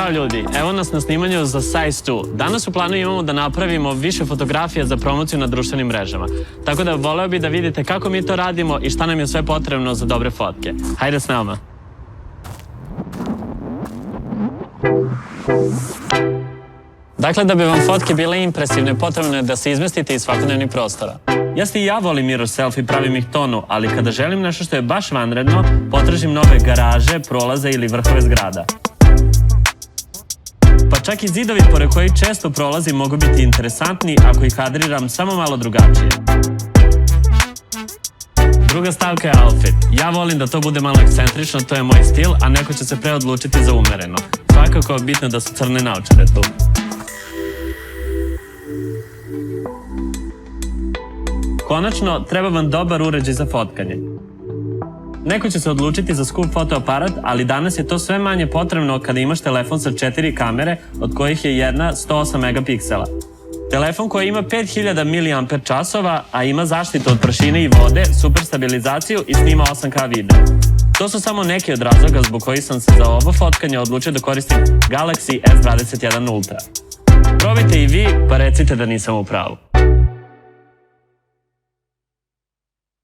Ćao ljudi, evo nas na snimanju za Size 2. Danas u planu imamo da napravimo više fotografija za promociju na društvenim mrežama. Tako da voleo bih da vidite kako mi to radimo i šta nam je sve potrebno za dobre fotke. Hajde s nama! Dakle, da bi vam fotke bile impresivne, potrebno je da se izmestite iz svakodnevnih prostora. Jeste i ja volim mirror selfie, pravim ih tonu, ali kada želim nešto što je baš vanredno, potražim nove garaže, prolaze ili vrhove zgrada. Pa čak i zidovi pored kojih često prolazim mogu biti interesantni ako ih kadriram samo malo drugačije. Druga stavka je outfit. Ja volim da to bude malo ekscentrično, to je moj stil, a neko će se preodlučiti za umereno. Svakako je bitno da su crne naočare tu. Konačno, treba vam dobar uređaj za fotkanje. Neko će se odlučiti za skup fotoaparat, ali danas je to sve manje potrebno kada imaš telefon sa 4 kamere, od kojih je jedna 108 megapiksela. Telefon koji ima 5000 mAh, a ima zaštitu od prašine i vode, super stabilizaciju i snima 8K video. To su samo neki od razloga zbog kojih sam se za ovo fotkanje odlučio da koristim Galaxy S21 Ultra. Probajte i vi, pa recite da nisam u pravu.